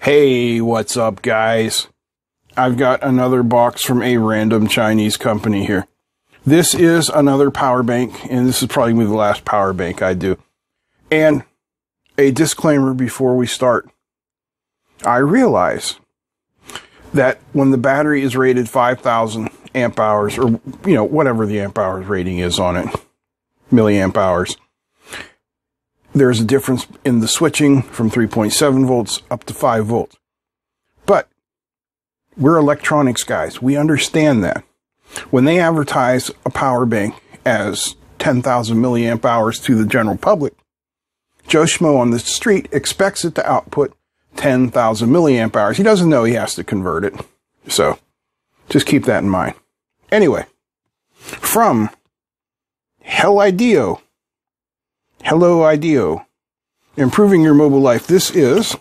Hey, what's up, guys? I've got another box from a random Chinese company here. This is another power bank, and this is probably going to be the last power bank I do. And a disclaimer before we start. I realize that when the battery is rated 5,000 amp hours, or, whatever the amp hours rating is on it, milliamp hours, there's a difference in the switching from 3.7 volts up to 5 volts. But we're electronics guys. We understand that. When they advertise a power bank as 10,000 milliamp hours to the general public, Joe Schmo on the street expects it to output 10,000 milliamp hours. He doesn't know he has to convert it. So just keep that in mind. Anyway, from Heloideo, improving your mobile life. This is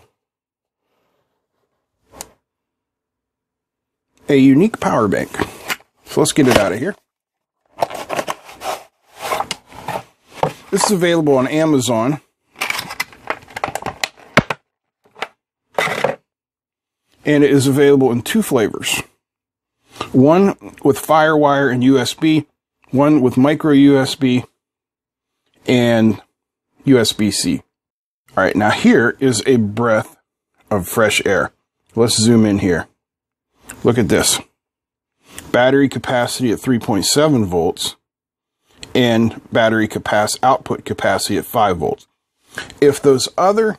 a unique power bank. So let's get it out of here. This is available on Amazon. And it is available in two flavors. One with FireWire and USB, one with micro USB and USB-C. All right, now here is a breath of fresh air. Let's zoom in here. Look at this. Battery capacity at 3.7 volts and battery output capacity at 5 volts. If those other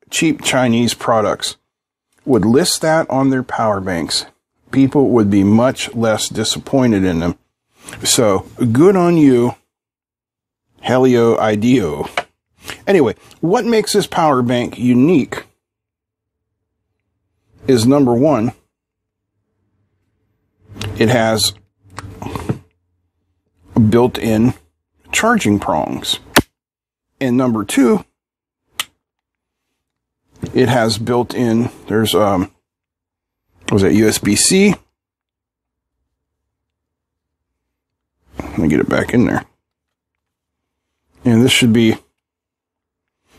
cheap Chinese products would list that on their power banks, people would be much less disappointed in them. So, good on you, Heloideo. Anyway, what makes this power bank unique is, number one, it has built-in charging prongs. And number two, it has built-in, there's, was that USB-C? Let me get it back in there. And this should be,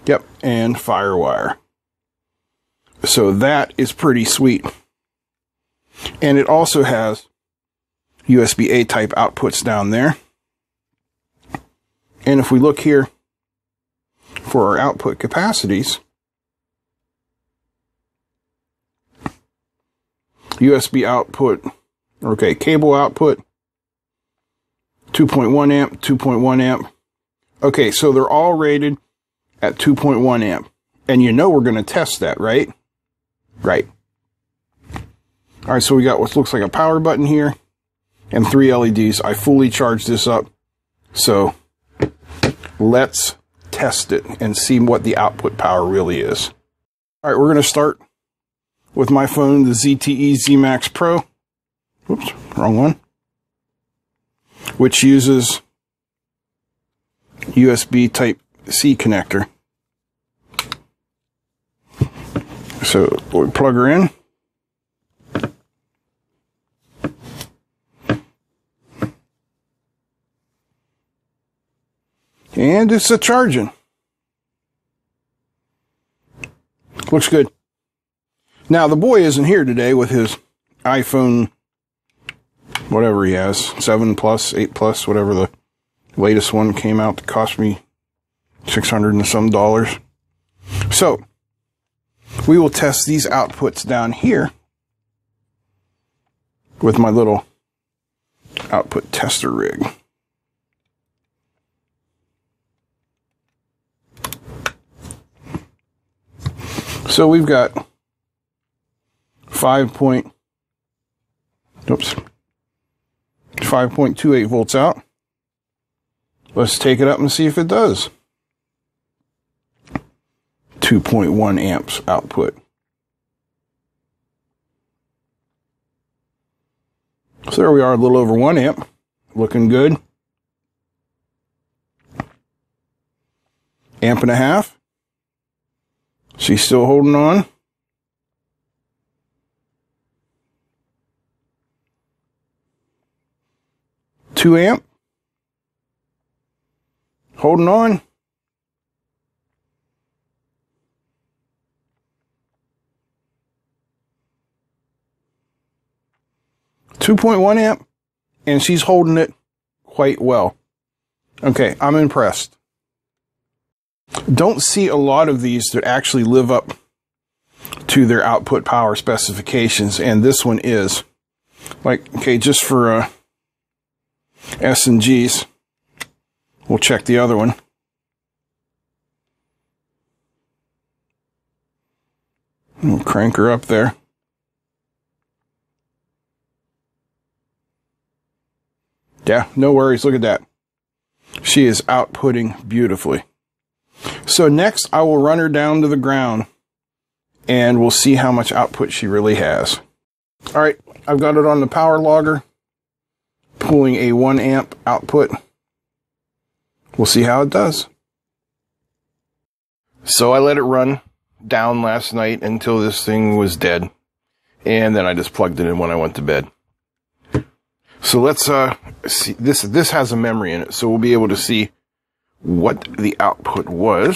yep, and FireWire. So that is pretty sweet. And it also has USB-A type outputs down there. And if we look here for our output capacities, USB output, okay, cable output, 2.1 amp, 2.1 amp. Okay, so they're all rated at 2.1 amp. And you know we're going to test that, right? Right. All right, so we got what looks like a power button here and 3 LEDs. I fully charged this up. So let's test it and see what the output power really is. All right, we're going to start with my phone, the ZTE Z Max Pro. Oops, wrong one. Which uses USB Type-C connector. So we'll plug her in. And it's a charging. Looks good. Now, the boy isn't here today with his iPhone, whatever he has, 7 Plus, 8 Plus, whatever the latest one came out that cost me $600 and some dollars. So, we will test these outputs down here with my little output tester rig. So we've got 5.28 volts out. Let's take it up and see if it does. 2.1 amps output. So there we are, a little over 1 amp. Looking good. Amp and a half. She's still holding on. 2 amp. Holding on. 2.1 amp, and she's holding it quite well. Okay, I'm impressed. Don't see a lot of these that actually live up to their output power specifications, and this one is. Like, okay, just for S and Gs, we'll check the other one. We'll crank her up there. Yeah, no worries. Look at that. She is outputting beautifully. So next, I will run her down to the ground, and we'll see how much output she really has. All right, I've got it on the power logger, pulling a 1 amp output. We'll see how it does. So I let it run down last night until this thing was dead, and then I just plugged it in when I went to bed. So let's see. This has a memory in it, so we'll be able to see what the output was.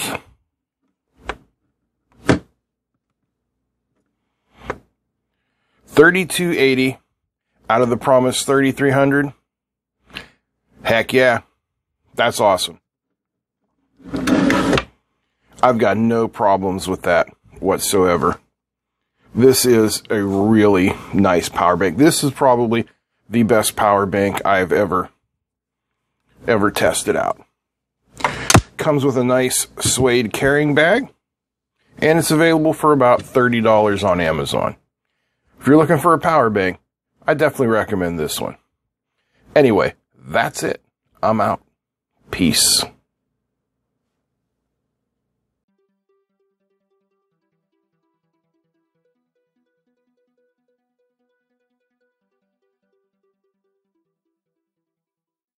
$32.80 out of the promised $3,300. Heck yeah, that's awesome. I've got no problems with that whatsoever. This is a really nice power bank. This is probably the best power bank I've ever tested out. Comes with a nice suede carrying bag, and it's available for about $30 on Amazon. If you're looking for a power bank, I definitely recommend this one. Anyway, that's it. I'm out. Peace.